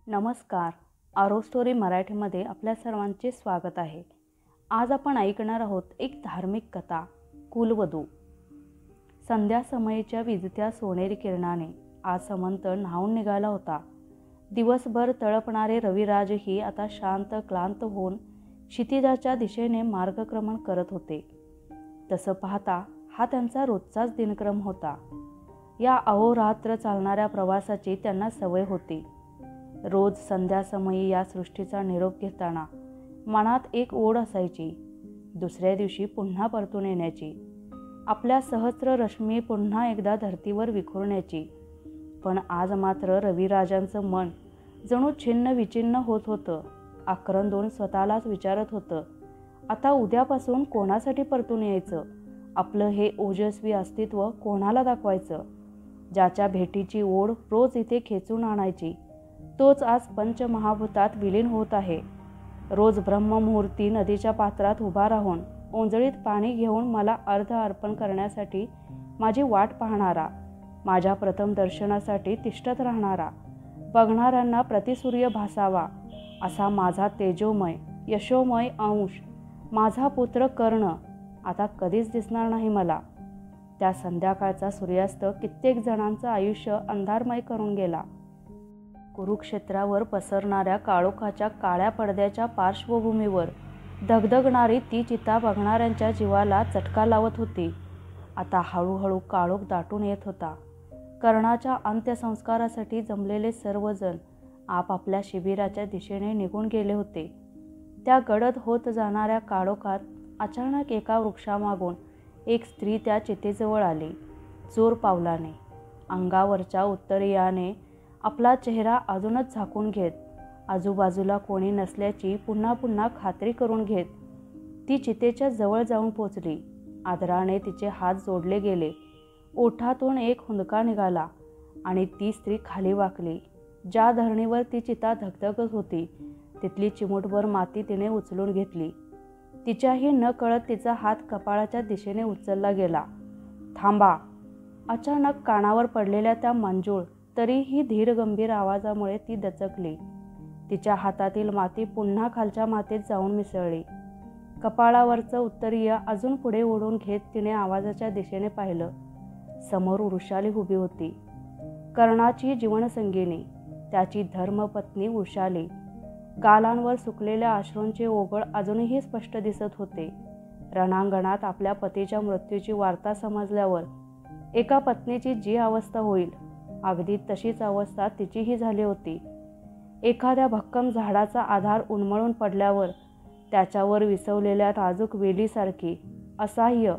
नमस्कार. आरो स्टोरी मराठीमध्ये आपल्या सर्वांचे स्वागत आहे. आज आपण ऐकणार आहोत एक धार्मिक कथा, कुलवधू. संध्या समयीच्या विजत्या सोनेरी किरणाने आज समंत न्हाऊन निघाला होता. दिवसभर तळपणारे रविराजही आता शांत क्लांत होऊन क्षितिजाच्या दिशेने मार्गक्रमण करत होते. तसं पाहता हा त्यांचा रोजचाच दिनक्रम होता. या अहोरात्र चालणाऱ्या प्रवासाची त्यांना सवय होती. रोज संध्यासमयी या सृष्टीचा निरोप घेताना मनात एक ओढ असायची, दुसऱ्या दिवशी पुन्हा परतून येण्याची, आपल्या सहस्र रश्मी पुन्हा एकदा धर्तीवर विखुरण्याची. पण आज मात्र रविराजांचं मन जणू छिन्न विचिन्न होत होतं. आक्रंदून स्वतःलाच विचारत होतं, आता उद्यापासून कोणासाठी परतून यायचं? आपलं हे ओजस्वी अस्तित्व कोणाला दाखवायचं? ज्याच्या भेटीची ओढ रोज इथे खेचून आणायची, तोच आज पंचमहाभूतात विलीन होत आहे. रोज ब्रह्ममुहूर्ती नदीच्या पात्रात उभा राहून ओंजळीत पाणी घेऊन मला अर्ध अर्पण करण्यासाठी माझी वाट पाहणारा, माझ्या प्रथम दर्शनासाठी तिष्ठत राहणारा, बघणाऱ्यांना प्रतिसूर्य भासावा असा माझा तेजोमय यशोमय अंश, माझा पुत्र कर्ण आता कधीच दिसणार नाही मला. त्या संध्याकाळचा सूर्यास्त कित्येक जणांचं आयुष्य अंधारमय करून गेला. कुरुक्षेत्रावर पसरणाऱ्या काळोखाच्या काळ्या पडद्याच्या पार्श्वभूमीवर धगधगणारी ती चिता बघणाऱ्यांच्या जीवाला चटका लावत होती. आता हळूहळू काळोख दाटून येत होता. कर्णाच्या अंत्यसंस्कारासाठी जमलेले सर्वजण आपापल्या शिबिराच्या दिशेने निघून गेले होते. त्या गडद होत जाणाऱ्या काळोखात अचानक एका वृक्षामागून एक स्त्री त्या चितेजवळ आली. जोर पावलाने, अंगावरच्या उत्तरीयाने आपला चेहरा अजूनच झाकून घेत, आजूबाजूला कोणी नसल्याची पुन्हा पुन्हा खात्री करून घेत ती चितेच्या जवळ जाऊन पोचली. आदराने तिचे हात जोडले गेले. ओठातून एक हुंदका निघाला आणि ती स्त्री खाली वाकली. ज्या धरणीवर ती चिता धगधगत होती तिथली चिमूटभर माती तिने उचलून घेतली. तिच्याही न कळत तिचा हात कपाळाच्या दिशेने उचलला गेला. थांबा! अचानक कानावर पडलेल्या त्या मंजूळ तरीही धीरगंभीर आवाजामुळे ती दचकली. तिच्या हातातील माती पुन्हा खालच्या मातीत जाऊन मिसळली. कपाळावरचं उत्तरीय अजून पुढे ओढून घेत तिने आवाजाच्या दिशेने पाहिलं. समोर वृषाली उभी होती, कर्णाची जीवनसंगिनी, त्याची धर्मपत्नी वृषाली. गालांवर सुकलेल्या अश्रूंचे ओघळ अजूनही स्पष्ट दिसत होते. रणांगणात आपल्या पतीच्या मृत्यूची वार्ता समजल्यावर एका पत्नीची जी अवस्था होईल, अगदी तशीच अवस्था तिचीही झाली होती. एखाद्या भक्कम झाडाचा आधार उन्मळून पडल्यावर त्याच्यावर विसवलेल्या नाजूक वेलीसारखी असहाय्य,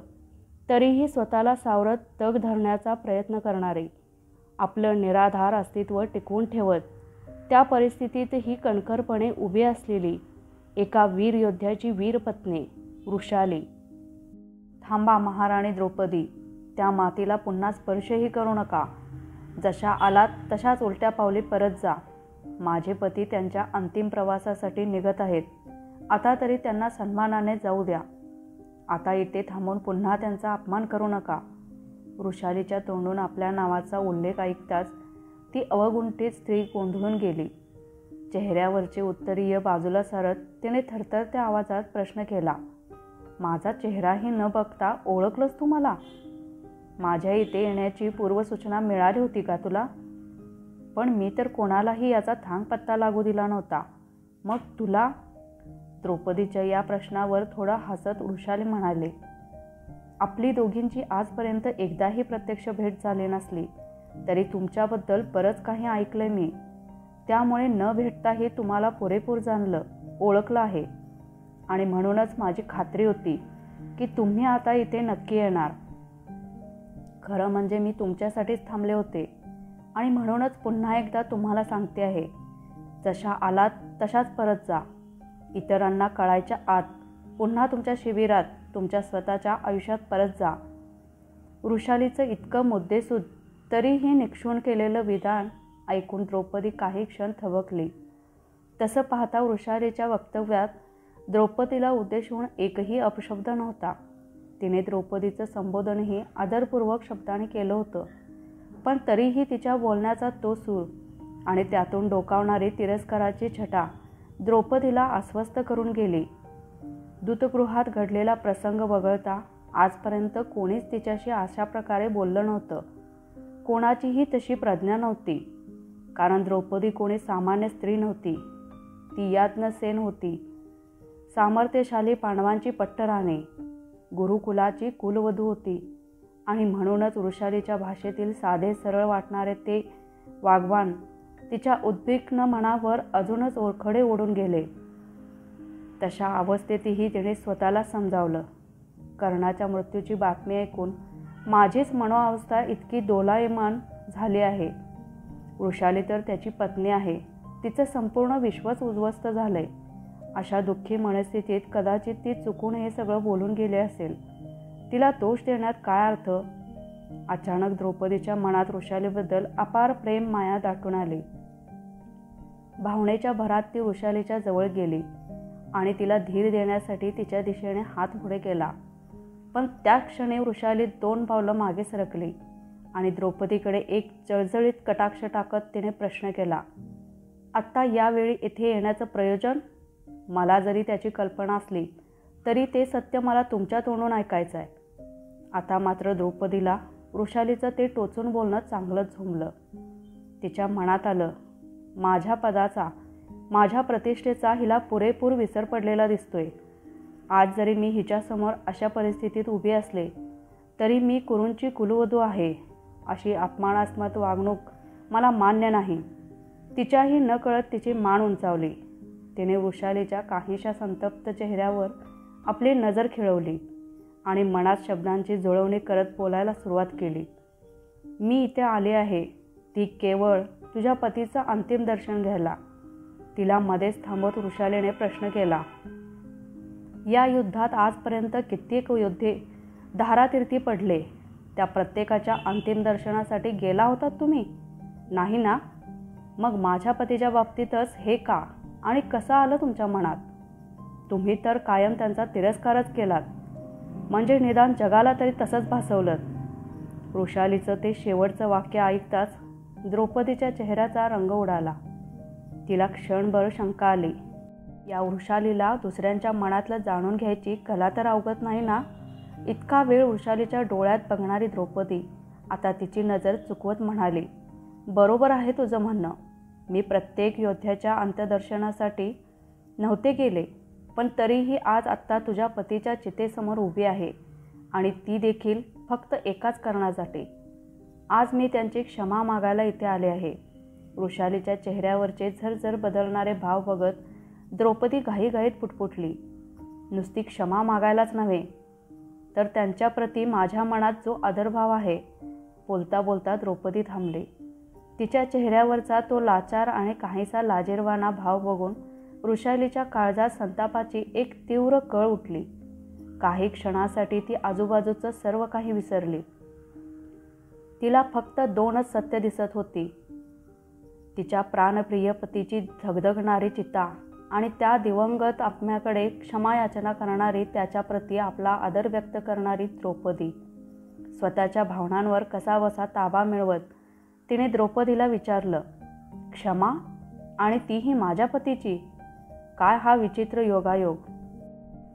तरीही स्वतःला सावरत तग धरण्याचा प्रयत्न करणारी, आपलं निराधार अस्तित्व टिकवून ठेवत त्या परिस्थितीतही कणखरपणे उभी असलेली एका वीर योद्ध्याची वीरपत्नी वृषाली. थांबा महाराणी द्रौपदी, त्या मातीला पुन्हा स्पर्शही करू नका. जशा आलात तशाच उलट्या पावली परत जा. माझे पती त्यांच्या अंतिम प्रवासासाठी निघत आहेत. आता तरी त्यांना सन्मानाने जाऊ द्या. आता इथे थांबून पुन्हा त्यांचा अपमान करू नका. वृषालीच्या तोंडून आपल्या नावाचा उल्लेख ऐकताच ती अवगुंठित स्त्री गोंधळून गेली. चेहऱ्यावरचे उत्तरीय बाजूला सरत तिने थरथरत्या आवाजात प्रश्न केला, माझा चेहराही न बघता ओळखलंस तू मला? माझ्या इथे येण्याची पूर्वसूचना मिळाली होती का तुला? पण मी तर कोणालाही याचा थांग पत्ता लागू दिला नव्हता. मग तुला? द्रौपदीच्या या प्रश्नावर थोडा हसत वृषाली म्हणाले, आपली दोघींची आजपर्यंत एकदाही प्रत्यक्ष भेट झाली नसली तरी तुमच्याबद्दल बरंच काही ऐकलंय मी. त्यामुळे न भेटताही तुम्हाला पुरेपूर जाणलं, ओळखलं आहे. आणि म्हणूनच माझी खात्री होती की तुम्ही आता इथे नक्की येणार. खरं म्हणजे मी तुमच्यासाठीच थांबले होते आणि म्हणूनच पुन्हा एकदा तुम्हाला सांगते आहे, जशा आलात तशाच परत जा. इतरांना कळायच्या आत पुन्हा तुमच्या शिबिरात, तुमच्या स्वतःच्या आयुष्यात परत जा. वृषालीचं इतकं मुद्देसूद तरीही निक्षून केलेलं विधान ऐकून द्रौपदी काही क्षण थबकली. तसं पाहता वृषालीच्या वक्तव्यात द्रौपदीला उद्देशून एकही अपशब्द नव्हता. तिने द्रौपदीचं संबोधनही आदरपूर्वक शब्दाने केलं होतं. पण तरीही तिच्या बोलण्याचा तो सूर आणि त्यातून डोकावणारी तिरस्काराची छटा द्रौपदीला अस्वस्थ करून गेली. दूतगृहात घडलेला प्रसंग वगळता आजपर्यंत कोणीच तिच्याशी अशा प्रकारे बोललं नव्हतं. कोणाचीही तशी प्रज्ञा नव्हती, कारण द्रौपदी कोणी सामान्य स्त्री नव्हती. ती याज्ञसेन होती, सामर्थ्यशाली पांडवांची पट्टराणी, गुरुकुलाची कुलवधू होती. आणि म्हणूनच वृषालीच्या भाषेतील साधे सरळ वाटणारे ते वाग्वान तिच्या उद्विग्न मनावर अजूनच ओरखडे ओढून गेले. तशा अवस्थेतही तिने स्वतःला समजावलं, कर्णाच्या मृत्यूची बातमी ऐकून माझीच मनोअवस्था इतकी दोलायमान झाली आहे. वृषाली तर त्याची पत्नी आहे, तिचं संपूर्ण विश्वच उद्ध्वस्त झालंय. अशा दुःखी मनस्थितीत कदाचित ती चुकून हे सगळं बोलून गेले असेल. तिला दोष देण्यात काय अर्थ. अचानक द्रौपदीच्या मनात वृषालीबद्दल अपार प्रेम माया दाटून आली. भावनेच्या भरात ती वृषालीच्या जवळ गेली आणि तिला धीर देण्यासाठी तिच्या दिशेने हात पुढे केला. पण त्या क्षणी वृषाली 2 पावलं मागे सरकली आणि द्रौपदीकडे एक जळजळीत कटाक्ष टाकत तिने प्रश्न केला, आत्ता यावेळी इथे येण्याचं प्रयोजन? मला जरी त्याची कल्पना असली तरी ते सत्य मला तुमच्या तोंडून ऐकायचं आहे. आता मात्र द्रौपदीला वृषालीचं ते टोचून बोलणं चांगलंच झोंबलं. तिच्या मनात आलं, माझ्या पदाचा, माझ्या प्रतिष्ठेचा हिला पुरेपूर विसर पडलेला दिसतोय. आज जरी मी हिच्यासमोर अशा परिस्थितीत उभी असले तरी मी कुरूंची कुलवधू आहे अशी अपमानास्पद वागणूक मला मान्य नाही. तिच्याही नकळत तिची मान उंचावली. तिने वृषालीच्या काहीशा संतप्त चेहऱ्यावर आपली नजर खिळवली आणि मनात शब्दांची जुळवणी करत बोलायला सुरुवात केली. मी इथे आले आहे ती केवळ तुझ्या पतीचं अंतिम दर्शन घ्यायला. तिला मध्येच थांबवत वृषालीने प्रश्न केला, या युद्धात आजपर्यंत कित्येक योद्धे धारातीर्थी पडले, त्या प्रत्येकाच्या अंतिम दर्शनासाठी गेला होतात तुम्ही? नाही ना? मग माझ्या पतीच्या बाबतीतच हे का आणि कसं आलं तुमच्या मनात? तुम्ही तर कायम त्यांचा तिरस्कारच केलात, म्हणजे निदान जगाला तरी तसंच भासवलं. वृषालीचं ते शेवटचं वाक्य ऐकताच द्रौपदीच्या चेहऱ्याचा रंग उडाला. तिला क्षणभर शंका आली, या वृषालीला दुसऱ्यांच्या मनातलं जाणून घ्यायची कला तर अवगत नाही ना? इतका वेळ वृषालीच्या डोळ्यात बघणारी द्रौपदी आता तिची नजर चुकवत म्हणाली, बरोबर आहे तुझं म्हणणं. मी प्रत्येक योद्ध्याच्या अंत्यदर्शनासाठी नव्हते गेले, पण तरीही आज आत्ता तुझ्या पतीच्या चितेसमोर उभी आहे आणि ती देखील फक्त एकाच कारणासाठी. आज मी त्यांची क्षमा मागायला इथे आले आहे. वृषालीच्या चेहऱ्यावरचे झरझर बदलणारे भाव बघत द्रौपदी घाईघाईत पुटपुटली, नुसती क्षमा मागायलाच नव्हे तर त्यांच्याप्रती माझ्या मनात जो आदरभाव आहे. बोलता बोलता द्रौपदी थांबली. तिच्या चेहऱ्यावरचा तो लाचार आणि काहीसा लाजिरवाणा भाव बघून वृषालीच्या काळजात संतापाची एक तीव्र कळ उठली. काही क्षणासाठी ती आजूबाजूचं सर्व काही विसरली. तिला फक्त 2च सत्य दिसत होती, तिच्या प्राणप्रिय पतीची धगधगणारी चिता आणि त्या दिवंगत आत्म्याकडे क्षमायाचना करणारी, त्याच्याप्रती आपला आदर व्यक्त करणारी द्रौपदी. स्वतःच्या भावनांवर कसाबसा ताबा मिळवत तिने द्रौपदीला विचारलं, क्षमा? आणि तीही माझ्या पतीची? काय हा विचित्र योगायोग.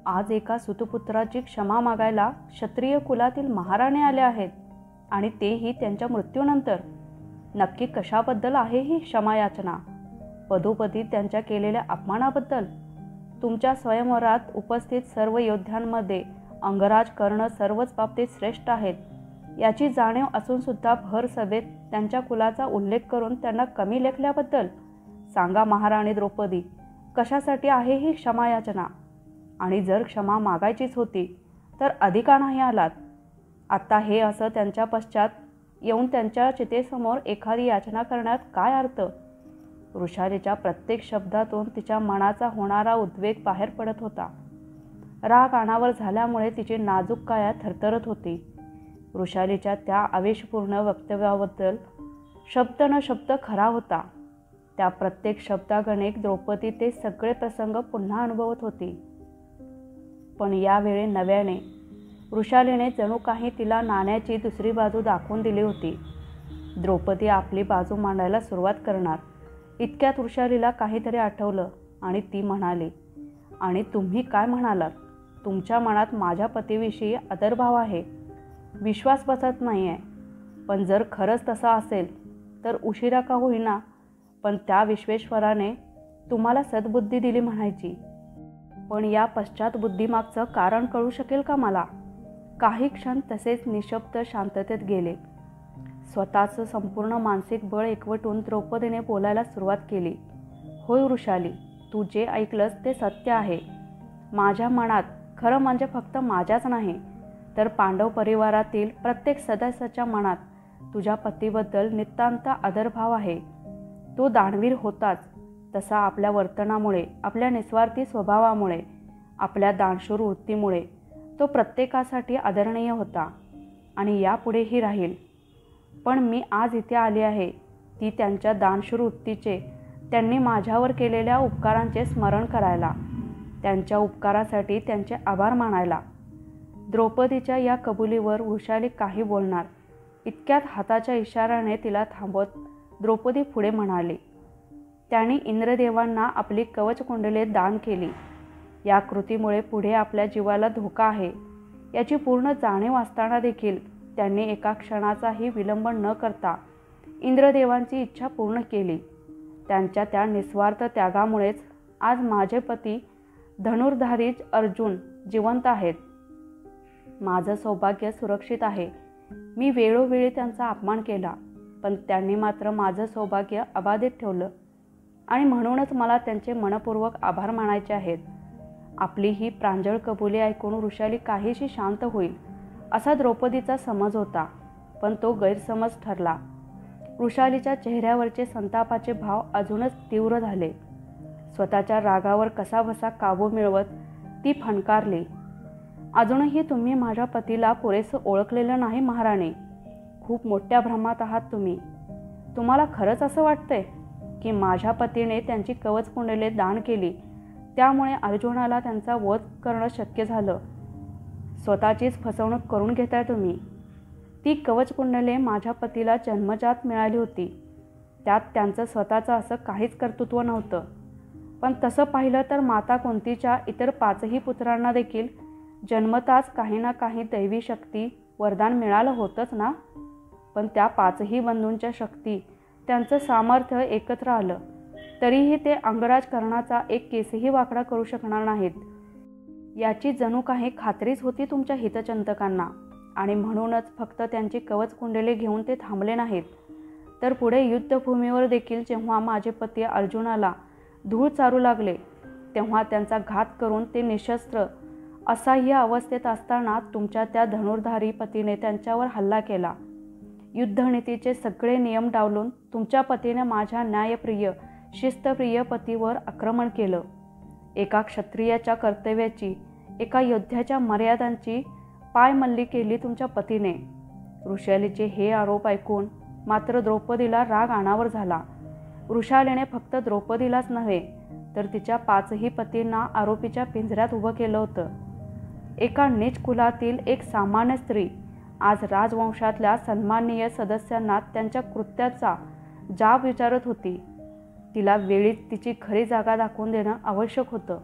आज एका सुतपुत्राची क्षमा मागायला क्षत्रिय कुलातील महाराणे आले आहेत आणि तेही त्यांच्या मृत्यूनंतर. नक्की कशाबद्दल आहे ही क्षमायाचना? पदोपदी त्यांच्या केलेल्या अपमानाबद्दल? तुमच्या स्वयंवरात उपस्थित सर्व योद्ध्यांमध्ये अंगराज कर्ण सर्वच बाबतीत श्रेष्ठ आहेत याची जाणीव असूनसुद्धा भर सभेत त्यांच्या कुलाचा उल्लेख करून त्यांना कमी लेखल्याबद्दल? सांगा महाराणी द्रौपदी, कशासाठी आहे ही क्षमायाचना? आणि जर क्षमा मागायचीच होती तर अधिका नाही आलात? आत्ता हे असं त्यांच्या पश्चात येऊन त्यांच्या चितेसमोर एखादी याचना करण्यात काय अर्थ? वृषालीच्या प्रत्येक शब्दातून तिच्या मनाचा होणारा उद्वेग बाहेर पडत होता. राग अनावर झाल्यामुळे तिची नाजूक काया थरथरत होती. वृषालीच्या त्या आवेशपूर्ण वक्तव्याबद्दल शब्द न शब्द खरा होता. त्या प्रत्येक शब्दागणिक द्रौपदी ते सगळे प्रसंग पुन्हा अनुभवत होती. पण यावेळी नव्याने वृषालीने जणू काही तिला नाण्याची दुसरी बाजू दाखवून दिली होती. द्रौपदी आपली बाजू मांडायला सुरुवात करणार इतक्यात वृषालीला काहीतरी आठवलं आणि ती म्हणाली, आणि तुम्ही काय म्हणालात? तुमच्या मनात माझ्या पतीविषयी आदरभाव आहे, विश्वास बसत नाही आहे. पण जर खरंच तसं असेल तर उशिरा का होईना, पण त्या विश्वेश्वराने तुम्हाला सद्बुद्धी दिली म्हणायची. पण या पश्चात बुद्धीमागचं कारण कळू शकेल का मला? काही क्षण तसेच निशब्द शांततेत गेले. स्वतःचं संपूर्ण मानसिक बळ एकवटून द्रौपदीने बोलायला सुरुवात केली. होय वृषाली, तू जे ऐकलंस ते सत्य आहे. माझ्या मनात, खरं म्हणजे फक्त माझ्याच नाही तर पांडव परिवारातील प्रत्येक सदस्याच्या मनात तुझ्या पतीबद्दल नितांत आदरभाव आहे. तो दानवीर होताच, तसा आपल्या वर्तनामुळे, आपल्या निस्वार्थी स्वभावामुळे, आपल्या दानशूर वृत्तीमुळे तो प्रत्येकासाठी आदरणीय होता आणि यापुढेही राहील. पण मी आज इथे आली आहे ती त्यांच्या दानशूर वृत्तीचे, त्यांनी माझ्यावर केलेल्या उपकारांचे स्मरण करायला, त्यांच्या उपकारासाठी त्यांचे आभार मानायला. द्रौपदीच्या या कबुलीवर वृषाली काही बोलणार इतक्यात हाताच्या इशाऱ्याने तिला थांबवत द्रौपदी पुढे म्हणाली, त्यांनी इंद्रदेवांना आपली कवचकुंडले दान केली. या कृतीमुळे पुढे आपल्या जीवाला धोका आहे याची पूर्ण जाणीव असताना देखील त्यांनी एका क्षणाचाही विलंब न करता इंद्रदेवांची इच्छा पूर्ण केली. त्यांच्या त्या निस्वार्थ त्यागामुळेच आज माझे पती धनुर्धारी अर्जुन जिवंत आहेत. माझं सौभाग्य सुरक्षित आहे. मी वेळोवेळी त्यांचा अपमान केला, पण त्यांनी मात्र माझं सौभाग्य अबाधित ठेवलं आणि म्हणूनच मला त्यांचे मनपूर्वक आभार मानायचे आहेत. आपली ही प्रांजळ कबुली ऐकून वृषाली काहीशी शांत होईल असा द्रौपदीचा समज होता, पण तो गैरसमज ठरला. वृषालीच्या चेहऱ्यावरचे संतापाचे भाव अजूनच तीव्र झाले. स्वतःच्या रागावर कसाबसा काबू मिळवत ती फणकारली, अजूनही तुम्ही माझ्या पतीला पुरेसं ओळखलेलं नाही महाराणी. खूप मोठ्या भ्रमात आहात तुम्ही. तुम्हाला खरंच असं वाटतंय की माझ्या पतीने त्यांची कवचकुंडले दान केली, त्यामुळे अर्जुनाला त्यांचा वध करणं शक्य झालं? स्वतःचीच फसवणूक करून घेताय तुम्ही. ती कवचकुंडले माझ्या पतीला जन्मजात मिळाली होती. त्यात त्यांचं स्वतःचं असं काहीच कर्तृत्व नव्हतं. पण तसं पाहिलं तर माता कुंतीच्या इतर 5ही पुत्रांना देखील जन्मताच काही ना काही दैवी शक्ती वरदान मिळालं होतंच ना. पण त्या 5ही बंधूंच्या शक्ती, त्यांचं सामर्थ्य एकत्र आलं तरीही ते अंगराजकरणाचा एक केसही वाकडा करू शकणार नाहीत याची जणू काही खात्रीच होती तुमच्या हितचिंतकांना. आणि म्हणूनच फक्त त्यांची कवचकुंडले घेऊन ते थांबले नाहीत, तर पुढे युद्धभूमीवर देखील जेव्हा माझे पती अर्जुनाला धूळ चारू लागले तेव्हा त्यांचा घात करून ते निशस्त्र असह्य अवस्थेत असताना तुमच्या त्या धनुर्धारी पतीने त्यांच्यावर हल्ला केला. युद्धनीतीचे सगळे नियम डावलून तुमच्या पतीने माझ्या न्यायप्रिय, शिस्तप्रिय पतीवर आक्रमण केलं. एका क्षत्रियाच्या कर्तव्याची, एका योद्ध्याच्या मर्यादांची पायमल्ली केली तुमच्या पतीने. वृषालीचे हे आरोप ऐकून मात्र द्रौपदीला राग अनावर झाला. वृषालीने फक्त द्रौपदीलाच नव्हे तर तिच्या 5ही पतींना आरोपीच्या पिंजऱ्यात उभं केलं होतं. एका नीच कुलातील एक सामान्य स्त्री आज राजवंशातल्या सन्माननीय सदस्यांना त्यांच्या कृत्याचा जाब विचारत होती. तिला वेळीच तिची खरी जागा दाखवून देणं आवश्यक होतं.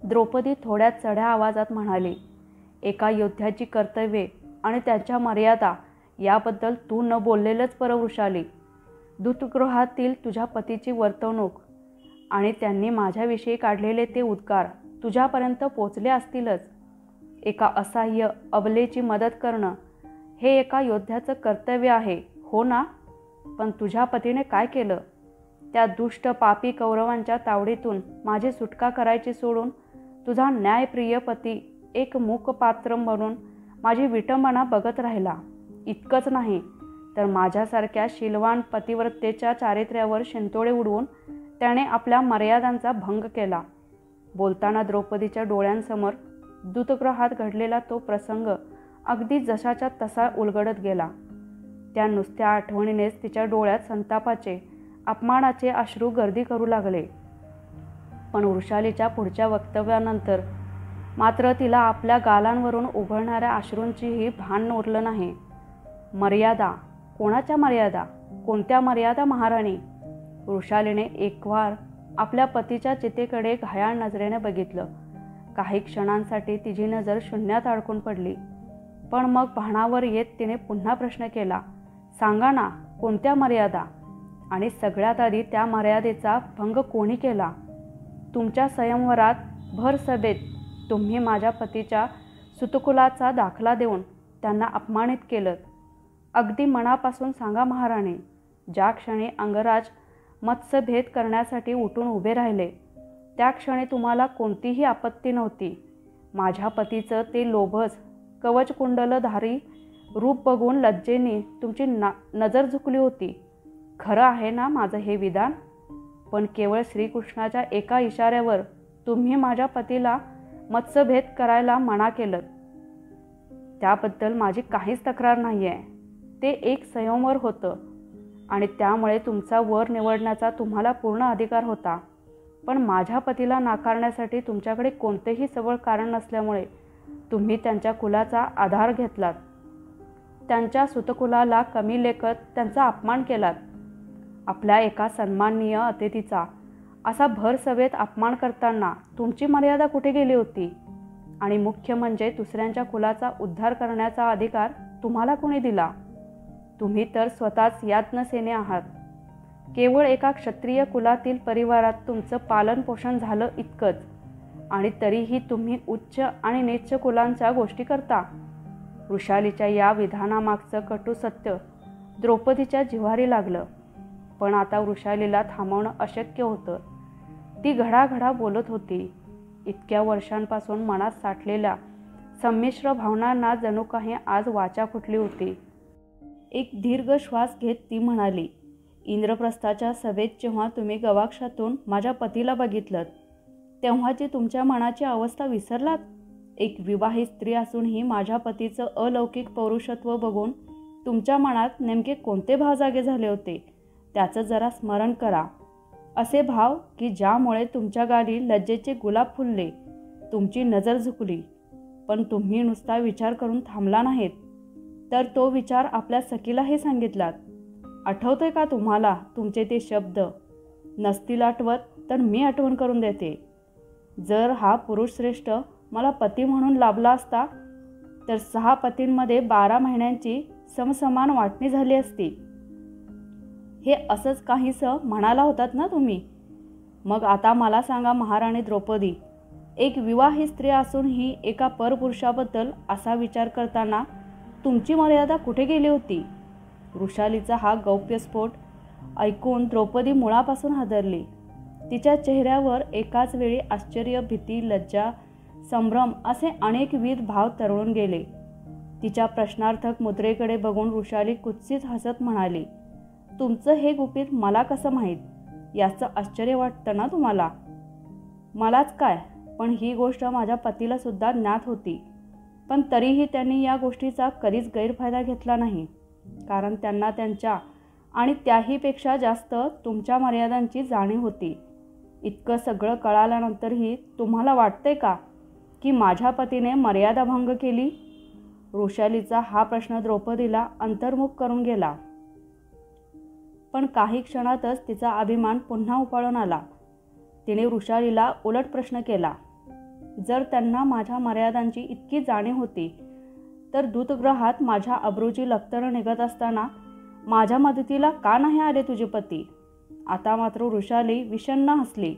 द्रौपदी थोड्या चढ्या आवाजात म्हणाली, एका योद्ध्याची कर्तव्ये आणि त्यांच्या मर्यादा याबद्दल तू न बोललेलंच बरं वृषाली. दूतगृहातील तुझ्या पतीची वर्तवणूक आणि त्यांनी माझ्याविषयी काढलेले ते उद्गार तुझ्यापर्यंत पोचले असतीलच. एका असहाय्य अबलेची मदत करणं हे एका योद्ध्याचं कर्तव्य आहे, हो ना? पण तुझ्या पतीने काय केलं? त्या दुष्ट पापी कौरवांच्या तावडीतून माझी सुटका करायची सोडून तुझा न्यायप्रिय पती एक मूकपात्र म्हणून माझी विटंबना बघत राहिला. इतकंच नाही तर माझ्यासारख्या शीलवान पतिव्रतेच्या चारित्र्यावर शिंतोडे उडवून त्याने आपल्या मर्यादांचा भंग केला. बोलताना द्रौपदीच्या डोळ्यांसमोर दूतगृहात घडलेला तो प्रसंग अगदी जशाच्या तसा उलगडत गेला. त्या नुसत्या आठवणीनेच तिच्या डोळ्यात संतापाचे, अपमानाचे अश्रू गर्दी करू लागले. पण वृषालीच्या पुढच्या वक्तव्यानंतर मात्र तिला आपल्या गालांवरून उघळणाऱ्या अश्रूंचीही भान उरलं नाही. मर्यादा? कोणाच्या मर्यादा? कोणत्या मर्यादा महाराणी? वृषालीने एकवार आपल्या पतीच्या चितेकडे घायाळ नजरेने बघितलं. काही क्षणांसाठी तिची नजर शून्यात अडकून पडली. पण मग भानावर येत तिने पुन्हा प्रश्न केला, सांगा ना, कोणत्या मर्यादा? आणि सगळ्यात आधी त्या मर्यादेचा भंग कोणी केला? तुमच्या स्वयंवरात भर सभेत तुम्ही माझ्या पतीच्या सुतकुलाचा दाखला देऊन त्यांना अपमानित केलं. अगदी मनापासून सांगा महाराणी, ज्या क्षणी अंगराज मत्स्यभेद करण्यासाठी उठून उभे राहिले त्या क्षणी तुम्हाला कोणतीही आपत्ती नव्हती. माझ्या पतीचं ते लोभस कवचकुंडलधारी रूप बघून लज्जेने तुमची नजर झुकली होती. खरं आहे ना माझं हे विधान? पण केवळ श्रीकृष्णाच्या एका इशाऱ्यावर तुम्ही माझ्या पतीला मत्स्यभेद करायला मना केलं. त्याबद्दल माझी काहीच तक्रार नाही आहे. ते एक स्वयंवर होतं आणि त्यामुळे तुमचा वर निवडण्याचा तुम्हाला पूर्ण अधिकार होता. पण माझ्या पतीला नाकारण्यासाठी तुमच्याकडे कोणतेही सबळ कारण नसल्यामुळे तुम्ही त्यांच्या कुलाचा आधार घेतलात. त्यांच्या सुतकुलाला कमी लेखत त्यांचा अपमान केलात. आपल्या एका सन्माननीय अतिथीचा असा भर सभेत अपमान करताना तुमची मर्यादा कुठे गेली होती? आणि मुख्य म्हणजे दुसऱ्यांच्या कुलाचा उद्धार करण्याचा अधिकार तुम्हाला कोणी दिला? तुम्ही तर स्वतःच याज्ञसेनी आहात. केवळ एका क्षत्रिय कुलातील परिवारात तुमचं पालन पोषण झालं इतकंच, आणि तरीही तुम्ही उच्च आणि नीच कुलांच्या गोष्टी करता. वृषालीच्या या विधानामागचं कटू सत्य द्रौपदीच्या जिव्हारी लागलं. पण आता वृषालीला थांबवणं अशक्य होतं. ती घडाघडा बोलत होती. इतक्या वर्षांपासून मनात साठलेल्या संमिश्र भावनांना जणू काही आज वाचा फुटली होती. एक दीर्घ श्वास घेत ती म्हणाली, इंद्रप्रस्थाच्या सभेत जेव्हा तुम्ही गवाक्षातून माझ्या पतीला बघितलं तेव्हाची तुमच्या मनाची अवस्था विसरलात? एक विवाहित स्त्री असूनही माझ्या पतीचं अलौकिक पौरुषत्व बघून तुमच्या मनात नेमके कोणते भाव जागे झाले होते त्याचं जरा स्मरण करा. असे भाव की ज्यामुळे तुमच्या गाली लज्जेचे गुलाब फुलले, तुमची नजर झुकली. पण तुम्ही नुसता विचार करून थांबला नाहीत, तर तो विचार आपल्या सखीलाही सांगितलात. आठवतंय का तुम्हाला तुमचे ते शब्द? नसतील आठवत तर मी आठवण करून देते. जर हा पुरुष श्रेष्ठ मला पती म्हणून लाभला असता तर 6 पतींमध्ये 12 महिन्यांची समसमान वाटणी झाली असती. हे असंच काहीसं म्हणाला होतात ना तुम्ही? मग आता मला सांगा महाराणी द्रौपदी, एक विवाहित स्त्री असूनही एका परपुरुषाबद्दल असा विचार करताना तुमची मर्यादा कुठे गेली होती? वृषालीचा हा गौप्यस्फोट ऐकून द्रौपदी मुळापासून हादरली. तिच्या चेहऱ्यावर एकाच वेळी आश्चर्य, भीती, लज्जा, संभ्रम असे अनेकविध भाव तरळून गेले. तिच्या प्रश्नार्थक मुद्रेकडे बघून वृषाली कुत्सित हसत म्हणाली, तुमचं हे गुपित मला कसं माहीत? याचं आश्चर्य वाटतं ना तुम्हाला? मलाच काय, पण ही गोष्ट माझ्या पतीला सुद्धा ज्ञात होती. पण तरीही त्यांनी या गोष्टीचा कधीच गैरफायदा घेतला नाही, कारण त्यांना त्यांच्या आणि त्याहीपेक्षा जास्त तुमच्या मर्यादांची जाणीव होती. इतकं सगळं कळाल्यानंतरही तुम्हाला वाटतंय का की माझ्या पतीने मर्यादाभंग केली? वृषालीचा हा प्रश्न द्रौपदीला अंतर्मुख करून गेला. पण काही क्षणातच तिचा अभिमान पुन्हा उफाळून आला. तिने वृषालीला उलट प्रश्न केला, जर त्यांना माझ्या मर्यादांची इतकी जाणीव होती तर दूतगृहात माझ्या अब्रूची लक्तरं निघत असताना माझ्या मदतीला का नाही आले तुझे पती? आता मात्र वृषाली विषण्ण हसली.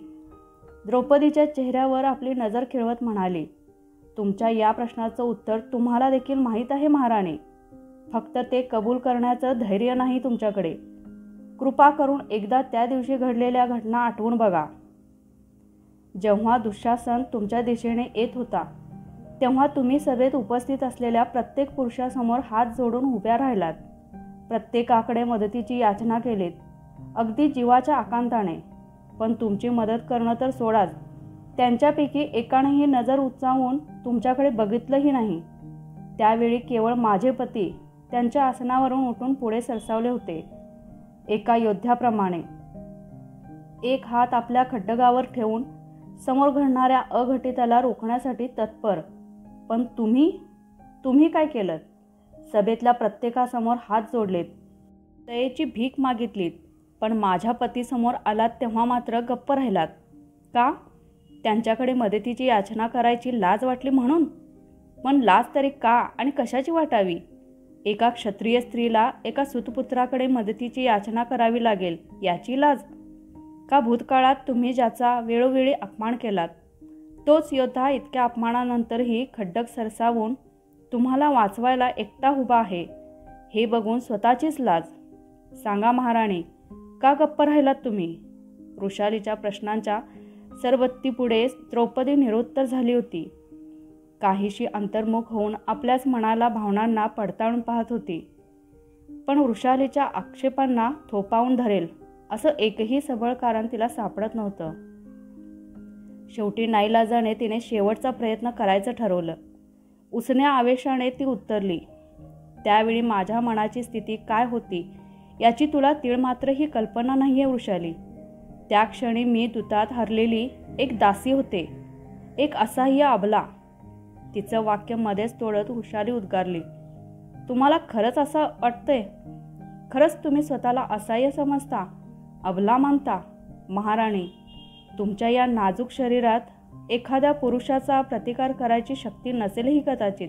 द्रौपदीच्या चेहऱ्यावर आपली नजर खिळवत म्हणाली, तुमच्या या प्रश्नाचं उत्तर तुम्हाला देखील माहीत आहे महाराणी. फक्त ते कबूल करण्याचं धैर्य नाही तुमच्याकडे. कृपा करून एकदा त्या दिवशी घडलेल्या घटना आठवून बघा. जेव्हा दुःशासन तुमच्या दिशेने येत होता तेव्हा तुम्ही सभेत उपस्थित असलेल्या प्रत्येक पुरुषासमोर हात जोडून उभ्या राहिलात. प्रत्येकाकडे मदतीची याचना केलीत, अगदी जीवाच्या आकांताने. पण तुमची मदत करणं तर सोडाच, त्यांच्यापैकी एकानेही नजर उंचावून तुमच्याकडे बघितलंही नाही. त्यावेळी केवळ माझे पती त्यांच्या आसनावरून उठून पुढे सरसावले होते, एका योद्ध्याप्रमाणे, एक हात आपल्या खड्डगावर ठेवून समोर घडणाऱ्या अघटिताला रोखण्यासाठी तत्पर. पण तुम्ही काय केलं? सभेतल्या प्रत्येकासमोर हात जोडलेत, दयेची भीक मागितलीत, पण माझ्या पतीसमोर आलात तेव्हा मात्र गप्प राहिलात का? त्यांच्याकडे मदतीची याचना करायची लाज वाटली म्हणून? पण लाज तरी का आणि कशाची वाटावी? एका क्षत्रिय स्त्रीला एका सुतपुत्राकडे मदतीची याचना करावी लागेल याची लाज? का भूतकाळात तुम्ही ज्याचा वेळोवेळी अपमान केलात तोच योद्धा इतक्या अपमानानंतरही खड्डक सरसावून तुम्हाला वाचवायला एकटा उभा आहे हे बघून स्वतःचीच लाज? सांगा महाराणी, का गप्प राहिलात तुम्ही? वृषालीच्या प्रश्नांच्या सरबत्तीपुढे द्रौपदी निरुत्तर झाली होती. काहीशी अंतर्मुख होऊन आपल्याच मनाला भावनांना पडताळून पाहत होती. पण वृषालीच्या आक्षेपांना थोपावून धरेल असं एकही सबळ कारण तिला सापडत नव्हतं. शेवटी नाईलाजाने तिने शेवटचा प्रयत्न करायचं ठरवलं. उसन्या आवेशाने ती उत्तरली, त्यावेळी माझ्या मनाची स्थिती काय होती याची तुला तीळमात्रही कल्पना नाही आहे वृषाली. त्या क्षणी मी दुतात हरलेली एक दासी होते, एक असह्य अबला. तिचं वाक्य मध्येच तोडत वृषाली उद्गारली, तुम्हाला खरंच असं वाटतंय? खरंच तुम्ही स्वतःला असह्य समजता, अबला मानता? महाराणी, तुमच्या या नाजूक शरीरात एखाद्या पुरुषाचा प्रतिकार करायची शक्ती नसेलही कदाचित,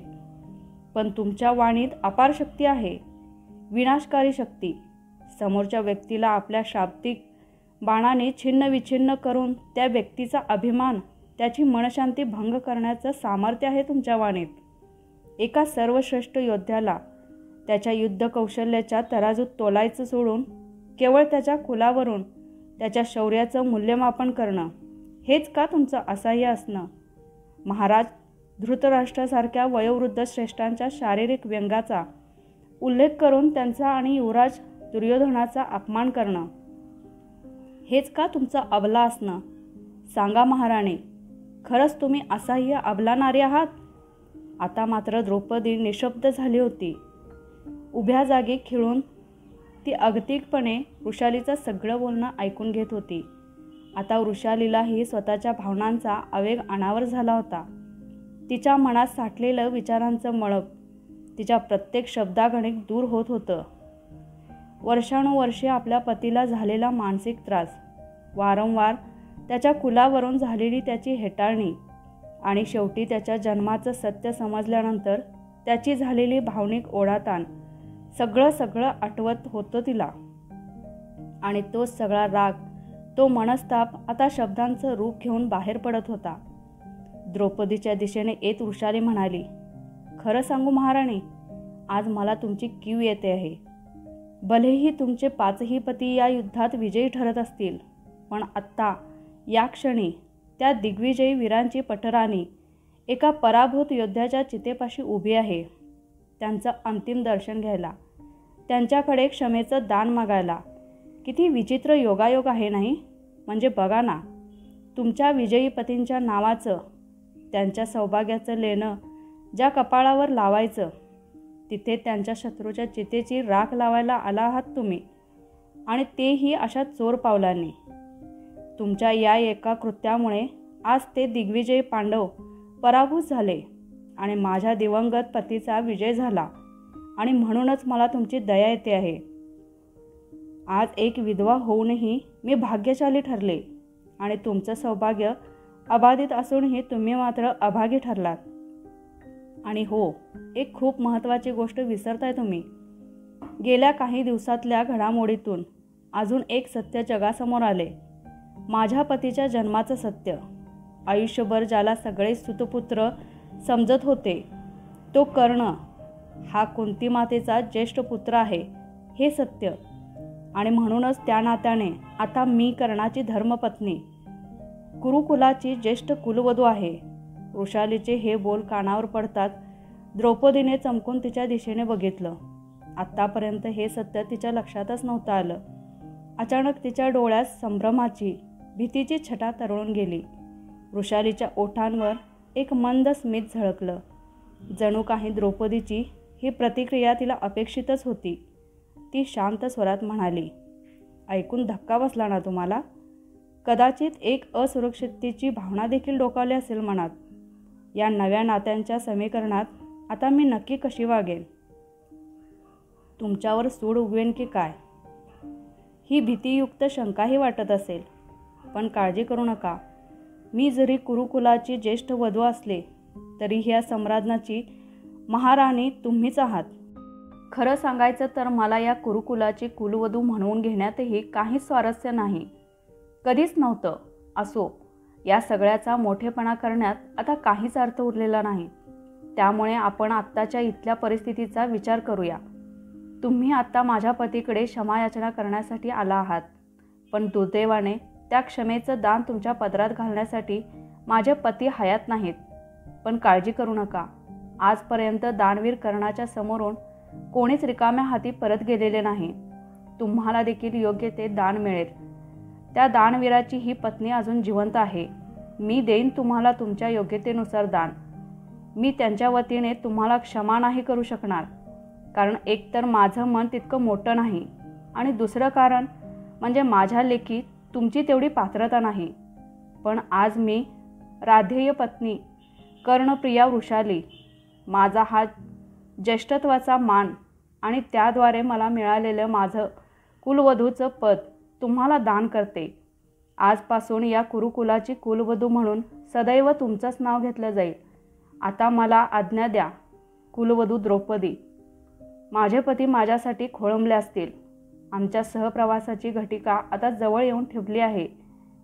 पण तुमच्या वाणीत अपार शक्ती आहे, विनाशकारी शक्ती. समोरच्या व्यक्तीला आपल्या शाब्दिक बाणाने छिन्न विछिन्न करून त्या व्यक्तीचा अभिमान, त्याची मनशांती भंग करण्याचं सामर्थ्य आहे तुमच्या वाणीत. एका सर्वश्रेष्ठ योद्ध्याला त्याच्या युद्ध कौशल्याच्या तराजूत तोलायचं सोडून केवळ त्याच्या कुलावरून त्याच्या शौर्याचं मूल्यमापन करणं हेच का तुमचं असह्य असणं? महाराज धृतराष्ट्रासारख्या वयोवृद्ध श्रेष्ठांच्या शारीरिक व्यंगाचा उल्लेख करून त्यांचा आणि युवराज दुर्योधनाचा अपमान करणं हेच का तुमचं अबला असणं? सांगा महाराणी, खरंच तुम्ही असह्य अबला नारी आहात? आता मात्र द्रौपदी निशब्द झाली होती. उभ्या जागी खिळून ती अगतिकपणे वृषालीचं सगळं बोलणं ऐकून घेत होती. आता वृषालीलाही स्वतःच्या भावनांचा आवेग अनावर झाला होता. तिच्या मनात साठलेलं विचारांचं मळप तिच्या प्रत्येक शब्दागणिक दूर होत होतं. वर्षानुवर्षे आपल्या पतीला झालेला मानसिक त्रास, वारंवार त्याच्या कुलावरून झालेली त्याची हेटाळणी आणि शेवटी त्याच्या जन्माचं सत्य समजल्यानंतर त्याची झालेली भावनिक ओढाताण सगळं आठवत होतं तिला. आणि तोच सगळा राग, तो मनस्ताप आता शब्दांचं रूप घेऊन बाहेर पडत होता. द्रौपदीच्या दिशेने येत वृषाली म्हणाली, खरं सांगू महाराणी, आज मला तुमची कीव येते आहे. भलेही तुमचे 5ही पती या युद्धात विजयी ठरत असतील, पण आत्ता या क्षणी त्या दिग्विजयी वीरांची पटराणी एका पराभूत योद्ध्याच्या चितेपाशी उभी आहे. त्यांचं अंतिम दर्शन घ्यायला, त्यांच्याकडे क्षमेचं दान मागायला किती विचित्र योगायोग आहे नाही? म्हणजे बघा ना, तुमच्या विजयी पतींच्या नावाचं, त्यांच्या सौभाग्याचं लेणं ज्या कपाळावर लावायचं, तिथे त्यांच्या शत्रूच्या चितेची राख लावायला आला आहात तुम्ही, आणि तेही अशा चोर पावलांनी. तुमच्या या एका कृत्यामुळे आज ते दिग्विजयी पांडव पराभूत झाले आणि माझ्या दिवंगत पतीचा विजय झाला, आणि म्हणूनच मला तुमची दया येते आहे. आज एक विधवा होऊनही मी भाग्यशाली ठरले, आणि तुमचं सौभाग्य अबाधित असूनही तुम्ही मात्र अभागी ठरलात. आणि हो, एक खूप महत्त्वाची गोष्ट विसरताय तुम्ही. गेल्या काही दिवसातल्या घडामोडीतून अजून एक सत्य जगासमोर आले. माझ्या पतीच्या जन्माचं सत्य. आयुष्यभर ज्याला सगळे सुतपुत्र समजत होते, तो कर्ण हा कुंती मातेचा ज्येष्ठ पुत्र आहे हे सत्य. आणि म्हणूनच त्या नात्याने आता मी कर्णाची धर्मपत्नी, कुरुकुलाची ज्येष्ठ कुलवधू आहे. वृषालीचे हे बोल कानावर पडताच द्रौपदीने चमकून तिच्या दिशेने बघितलं. आत्तापर्यंत हे सत्य तिच्या लक्षातच नव्हतं आलं. अचानक तिच्या डोळ्यात संभ्रमाची, भीतीची छटा तरळून गेली. वृषालीच्या ओठांवर एक मंद स्मित झळकलं. जणू काही द्रौपदीची ही प्रतिक्रिया तिला अपेक्षितच होती. ती शांत स्वरात म्हणाली, ऐकून धक्का बसला ना तुम्हाला? कदाचित एक असुरक्षिततेची भावना देखील डोकावली असेल मनात. या नव्या नात्यांच्या समीकरणात आता मी नक्की कशी वागेन? तुमच्यावर सूड उगवेन की काय? ही भीतीयुक्त शंकाही वाटत असेल, पण काळजी करू नका. मी जरी कुरुकुलाची ज्येष्ठ वधू असले तरी ह्या सम्राज्ञाची महाराणी तुम्हीच आहात. खरं सांगायचं तर मला या कुरुकुलाची कुलवधू म्हणवून घेण्यातही काही स्वारस्य नाही, कधीच नव्हतं. असो, या सगळ्याचा मोठेपणा करण्यात आता काहीच अर्थ उरलेला नाही. त्यामुळे आपण आत्ताच्या इथल्या परिस्थितीचा विचार करूया. तुम्ही आत्ता माझ्या पतीकडे क्षमायाचना करण्यासाठी आला आहात, पण दुर्दैवाने त्या क्षमेचं दान तुमच्या पदरात घालण्यासाठी माझे पती हयात नाहीत. पण काळजी करू नका, आजपर्यंत दानवीर कर्णाच्या समोरून कोणीच रिकाम्या हाती परत गेलेले नाही. तुम्हाला देखील योग्य ते दान मिळेल. त्या दानवीराची ही पत्नी अजून जिवंत आहे. मी देईन तुम्हाला तुमच्या योग्यतेनुसार दान. मी त्यांच्या वतीने तुम्हाला क्षमा नाही करू शकणार, कारण एकतर माझं मन तितकं मोठं नाही, आणि दुसरं कारण म्हणजे माझ्या लेखी तुमची तेवढी पात्रता नाही. पण आज मी राधेय पत्नी कर्णप्रिया वृषाली, माझा हा ज्येष्ठत्वाचा मान आणि त्याद्वारे मला मिळालेलं माझं कुलवधूचं पद तुम्हाला दान करते. आजपासून या कुरुकुलाची कुलवधू म्हणून सदैव तुमचंच नाव घेतलं जाईल. आता मला आज्ञा द्या कुलवधू द्रौपदी. माझे पती माझ्यासाठी खोळंबले असतील. आमच्या सहप्रवासाची घटिका आता जवळ येऊन ठेवली आहे.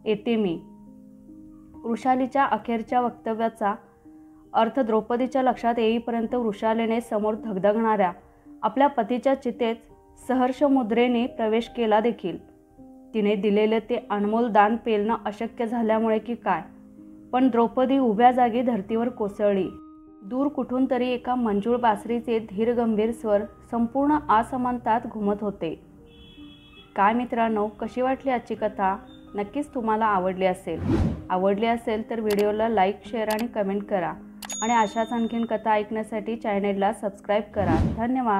येते मी. वृषालीच्या अखेरच्या वक्तव्याचा अर्थ द्रौपदीच्या लक्षात येईपर्यंत वृषालीने समोर धगधगणाऱ्या आपल्या पतीच्या चितेत सहर्ष मुद्रेने प्रवेश केला देखील. तिने दिलेले ते अनमोल दान पेलणं अशक्य झाल्यामुळे की काय, पण द्रौपदी उभ्या जागी धर्तीवर कोसळली. दूर कुठून तरी एका मंजूळ बासरीचे धीर गंभीर स्वर संपूर्ण आसमंतात घुमत होते. काय मित्रांनो, कशी वाटली आजची कथा? नक्कीच तुम्हाला आवडली असेल तर व्हिडिओला लाईक, शेअर आणि कमेंट करा, आणि अशाच आणखीन कथा ऐकण्यासाठी चॅनेलला सबस्क्राईब करा. धन्यवाद.